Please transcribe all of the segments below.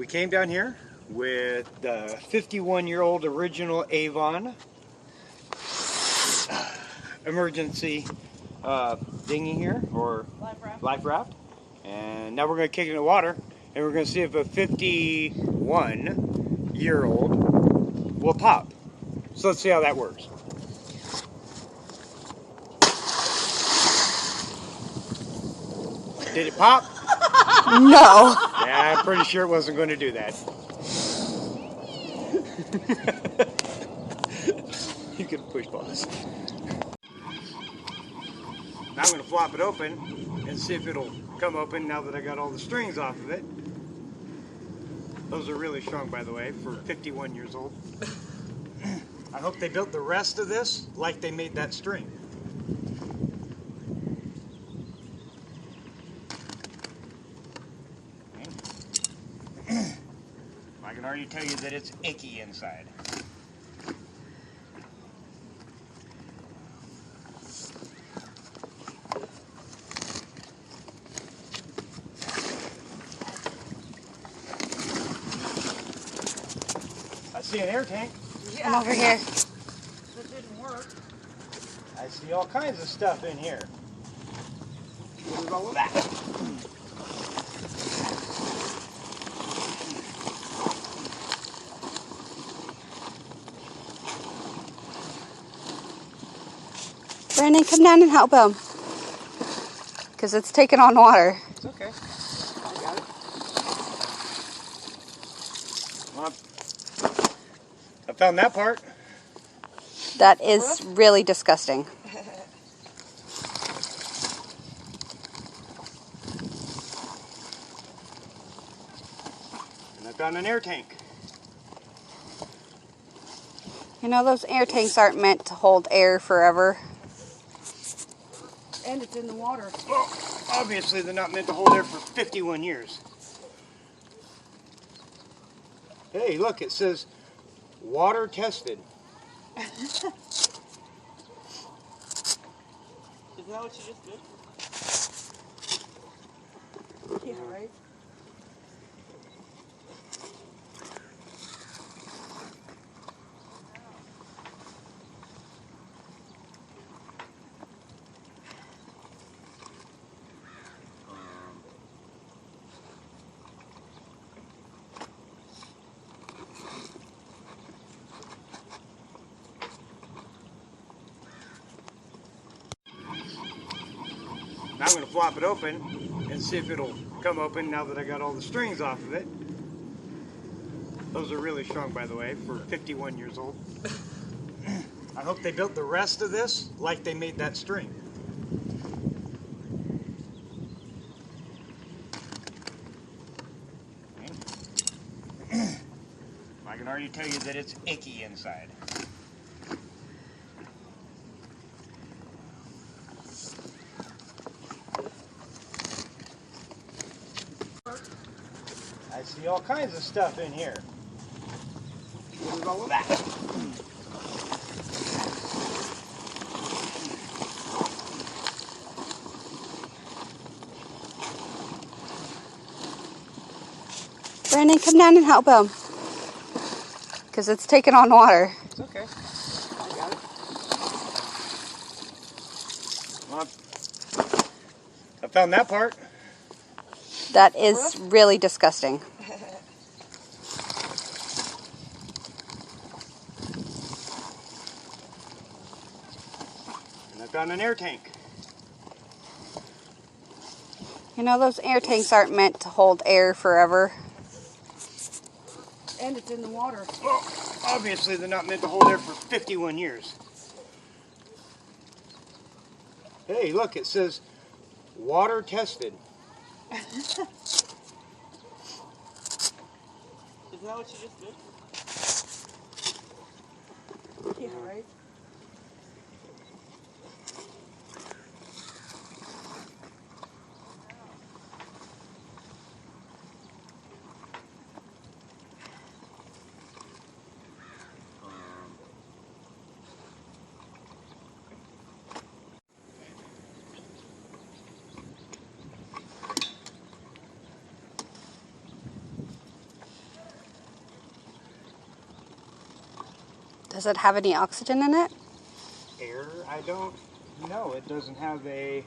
We came down here with the 51-year-old original Avon emergency dinghy here, or life raft. And now we're going to kick it in the water, and we're going to see if a 51-year-old will pop. So let's see how that works. Did it pop? No. Yeah, I'm pretty sure it wasn't going to do that. You can push pause. Now I'm going to flop it open and see if it'll come open now that I got all the strings off of it. Those are really strong, by the way, for 51 years old. I hope they built the rest of this like they made that string. I can already tell you that it's icky inside. I see an air tank. Yeah. Come over here. That didn't work. I see all kinds of stuff in here. What is all of that? Brandon, come down and help him. Because it's taking on water. It's okay. I got it. Well, I found that part. That is really disgusting. And I found an air tank. You know, those air tanks aren't meant to hold air forever. And it's in the water. Well, obviously they're not meant to hold air for 51 years. Hey, look, it says water tested. Isn't that what you just did? Yeah, right? Now I'm going to flop it open and see if it'll come open now that I got all the strings off of it. Those are really strong, by the way, for 51 years old. I hope they built the rest of this like they made that string. I can already tell you that it's icky inside. I see all kinds of stuff in here. What is all of that? Brandon, come down and help him. Because it's taking on water. It's okay. I got it. Well, I found that part. That is really disgusting. And I found an air tank. You know, those air tanks aren't meant to hold air forever. And it's in the water. Well, obviously they're not meant to hold air for 51 years. Hey, look, it says water tested. Isn't that what you just did? Yeah, right? Does it have any oxygen in it? Air? I don't know. It doesn't have any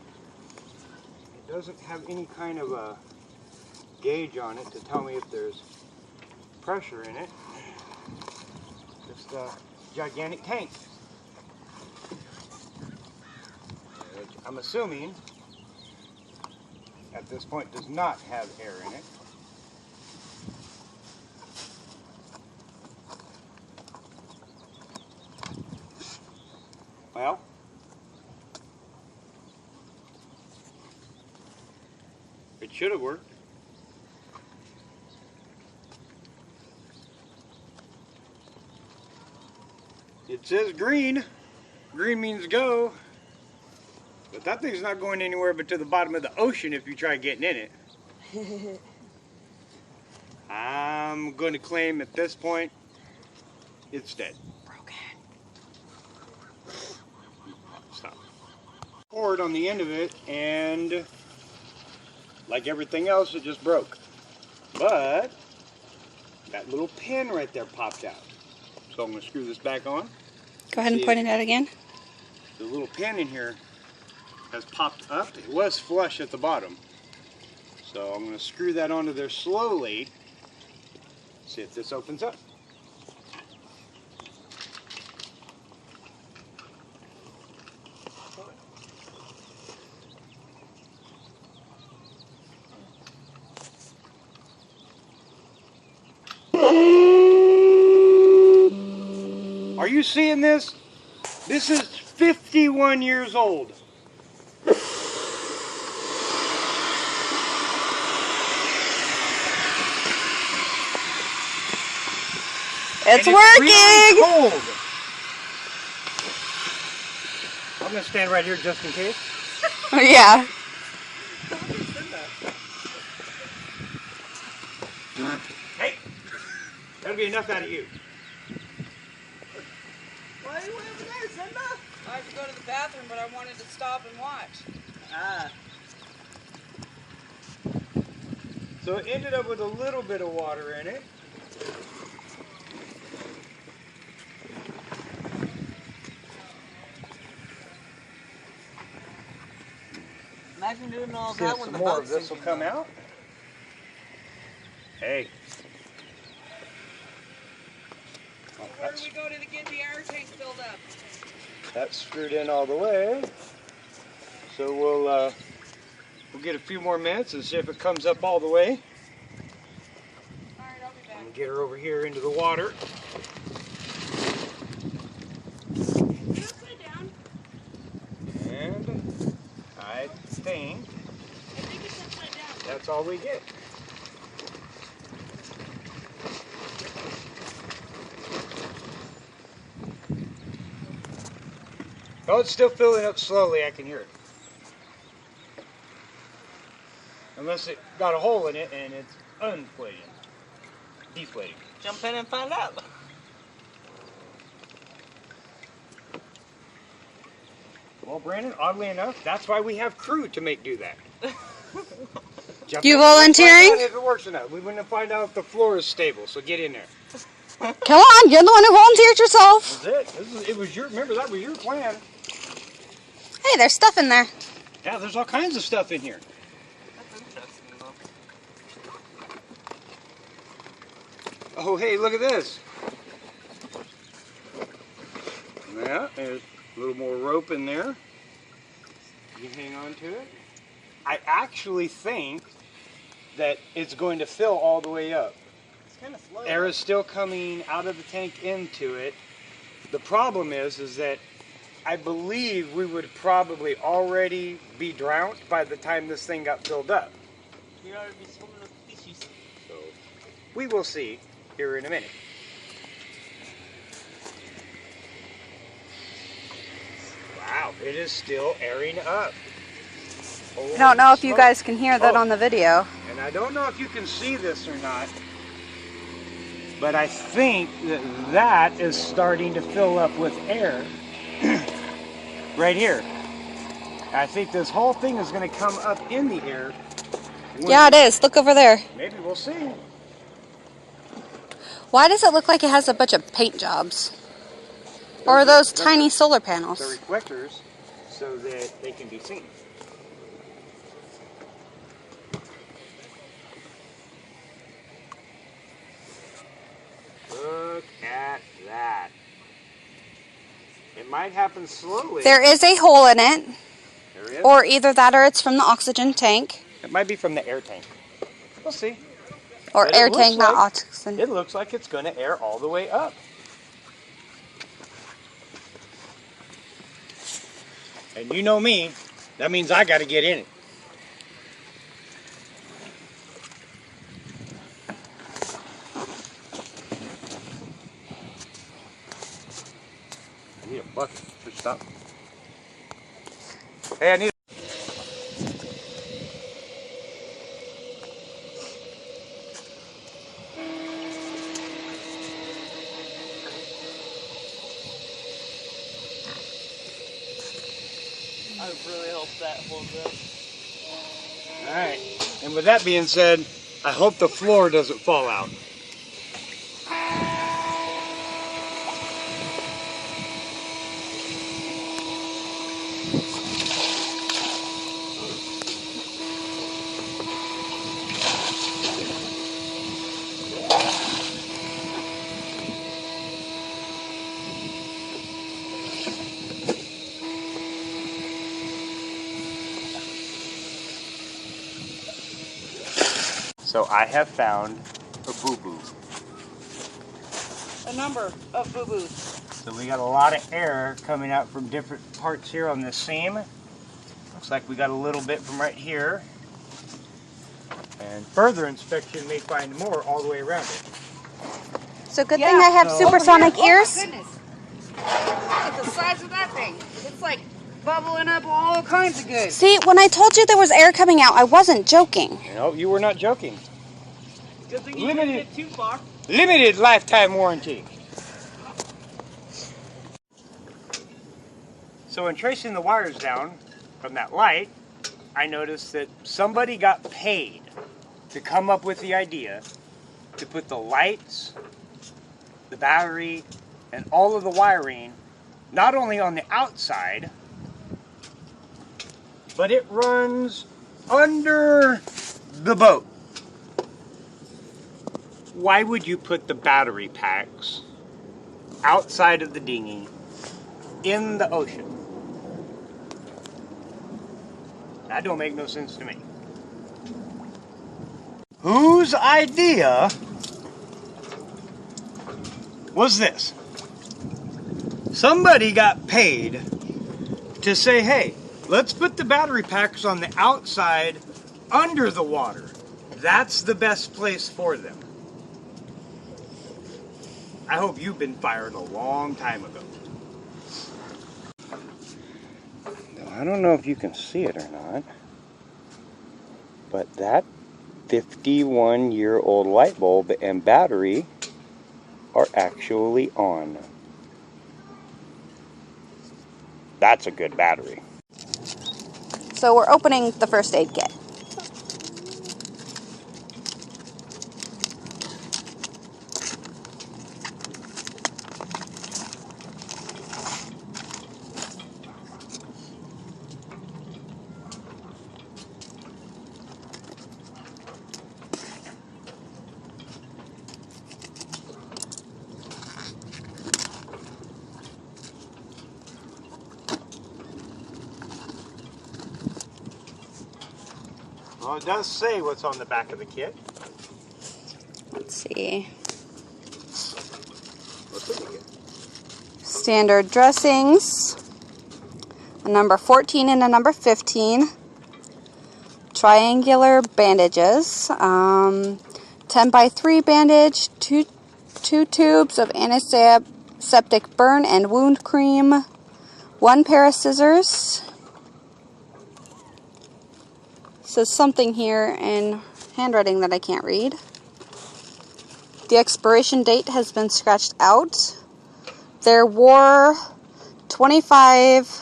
kind of a gauge on it to tell me if there's pressure in it. Just a gigantic tank. Which I'm assuming at this point does not have air in it. Well, it should have worked. It says green. Green means go. But that thing's not going anywhere but to the bottom of the ocean if you try getting in it. I'm going to claim at this point it's dead. Broken. Stop. Cord on the end of it, and like everything else, it just broke. But that little pin right there popped out. So I'm going to screw this back on. Go ahead and point it out again. The little pin in here has popped up. It was flush at the bottom. So I'm going to screw that onto there slowly. See if this opens up. Are you seeing this? This is 51 years old. It's and working! It's really cold. I'm going to stand right here just in case. Yeah. Hey, that'll be enough out of you. Why are you over there, Simba? I had to go to the bathroom, but I wanted to stop and watch. Ah. So it ended up with a little bit of water in it. Imagine doing all See that if when some the more of boat's this will sinking, come though. out. Hey. Oh, Where do we go to get the air tanks filled up? that's screwed in all the way. So we'll get a few more minutes and see if it comes up all the way. All right, I'll be back. And get her over here into the water. Upside down. And I think I think it's upside down. that's all we get. Oh, it's still filling up slowly. I can hear it. Unless it got a hole in it and it's unflating. Deflating. Jump in and find out. Well, Brandon, oddly enough, that's why we have crew to make do that. Jump You in and find volunteering? out if it works or not. We wouldn't find out if the floor is stable, so get in there. Come on, you're the one who volunteered yourself. That's it. It was your. Remember, that was your plan. Hey, there's stuff in there. Yeah, there's all kinds of stuff in here. That's interesting, though. Oh, hey, look at this. Yeah, there's a little more rope in there. You can hang on to it. I actually think that it's going to fill all the way up. It's kind of slow. Air is still coming out of the tank into it. The problem is that I believe we would probably already be drowned by the time this thing got filled up. You ought to be swimming with fishies. So we will see here in a minute. Wow, it is still airing up. I don't know if you guys can hear that Oh. on the video. And I don't know if you can see this or not, but I think that is starting to fill up with air right here. I think this whole thing is going to come up in the air. Yeah, it is. Look over there. Maybe we'll see. Why does it look like it has a bunch of paint jobs? Or those reflectors. tiny solar The panels. reflectors, so that they can be seen. Look at that. It might happen slowly. There is a hole in it. There is. Or either that or it's from the oxygen tank. It might be from the air tank. We'll see. Or But air it looks tank, not like- oxygen. It looks like it's going to air all the way up. And you know me, that means I got to get in it. I need a bucket. Just stop. Hey, I need I really hope that holds up. Alright, and with that being said, I hope the floor doesn't fall out. So I have found a boo-boo. A number of boo-boos. So we got a lot of air coming out from different parts here on this seam. Looks like we got a little bit from right here. And further inspection may find more all the way around it. So good Yeah, thing I have so- supersonic ears. Oh my goodness. Look at the size of that thing. It's like bubbling up all kinds of good. See, when I told you there was air coming out, I wasn't joking. You know, you were not joking. Good thing you Limited. didn't get too far. Limited lifetime warranty. So in tracing the wires down from that light, I noticed that somebody got paid to come up with the idea to put the lights, the battery, and all of the wiring not only on the outside, but it runs under the boat. Why would you put the battery packs outside of the dinghy in the ocean? That don't make no sense to me. Whose idea was this? Somebody got paid to say, hey, let's put the battery packs on the outside under the water. That's the best place for them. I hope you've been fired a long time ago. I don't know if you can see it or not, but that 51-year-old light bulb and battery are actually on. That's a good battery. So we're opening the first aid kit. Well, it does say what's on the back of the kit. Let's see. What's in the kit? Standard dressings. A number 14 and a number 15. Triangular bandages. 10 by 3 bandage. Two tubes of antiseptic burn and wound cream. 1 pair of scissors. Says something here in handwriting that I can't read. The expiration date has been scratched out. There were 25,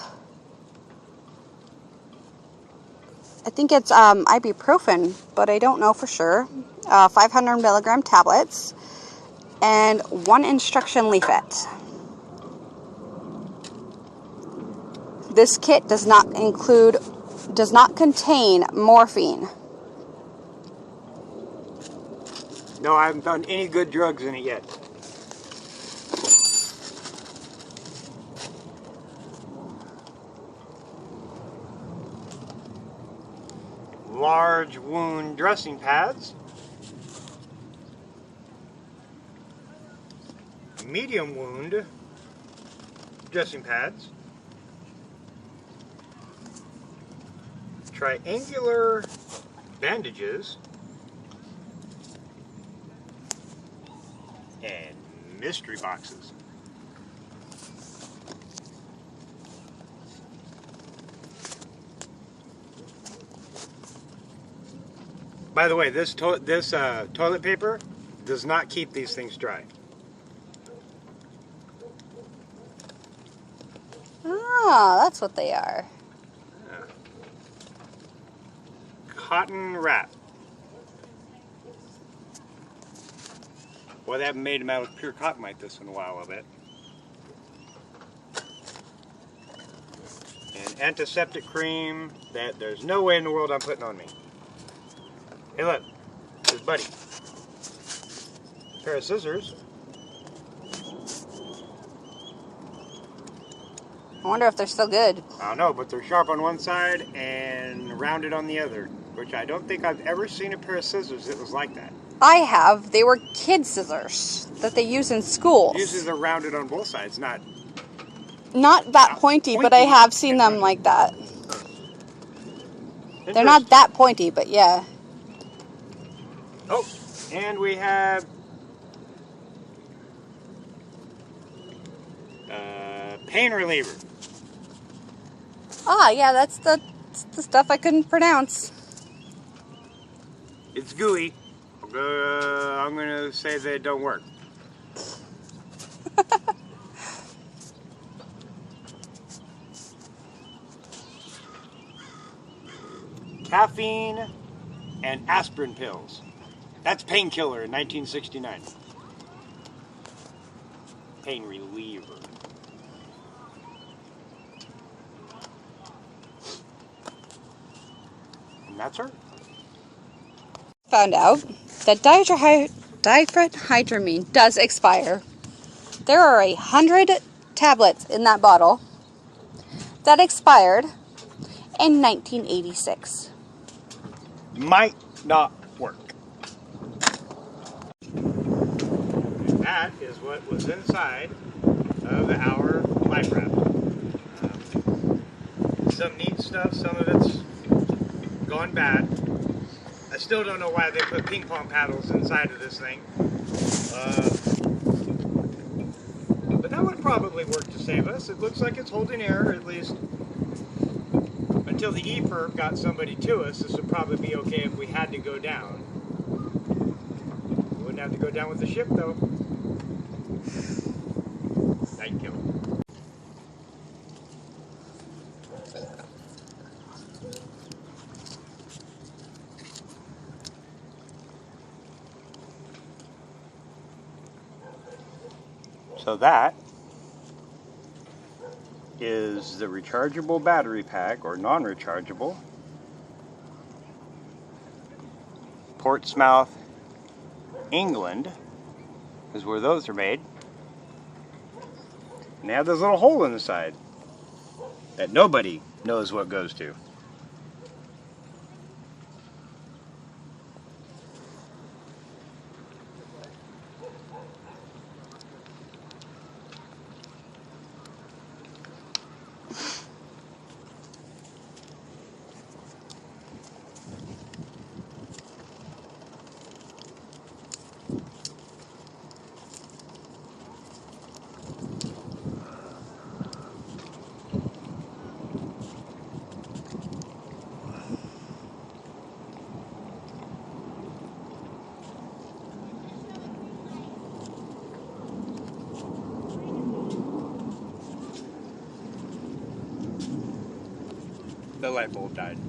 I think it's ibuprofen, but I don't know for sure. 500 milligram tablets and 1 instruction leaflet. This kit does not contain morphine. No, I haven't found any good drugs in it yet. Large wound dressing pads. Medium wound dressing pads. Triangular bandages. And mystery boxes. By the way, this toilet paper does not keep these things dry. Ah, that's what they are. Yeah. Cotton wrap. Well, they haven't made them out of pure cotton like this in a while, I bet. And antiseptic cream that there's no way in the world I'm putting on me. Hey, look, there's Buddy. Pair of scissors. I wonder if they're still good. I don't know, but they're sharp on one side and rounded on the other, which I don't think I've ever seen a pair of scissors that was like that. I have. They were kid scissors that they use in schools. Usually they're rounded on both sides, not that pointy, but I have seen them like that. They're not that pointy, but yeah. Oh, and we have pain reliever. Ah, yeah, that's the stuff I couldn't pronounce. It's gooey. I'm going to say that it don't work. Caffeine and aspirin pills. That's painkiller in 1969. Pain reliever. And that's her. Found out that diphenhydramine does expire. There are 100 tablets in that bottle that expired in 1986. Might not work. That is what was inside of our life raft. Some neat stuff, some of it's gone bad. I still don't know why they put ping pong paddles inside of this thing. But that would probably work to save us. It looks like it's holding air, at least until the EPIRB got somebody to us. This would probably be okay if we had to go down. We wouldn't have to go down with the ship, though. Thank you. So that is the rechargeable battery pack, or non-rechargeable. Portsmouth, England is where those are made. And they have this little hole in the side that nobody knows what goes to. The light bulb died.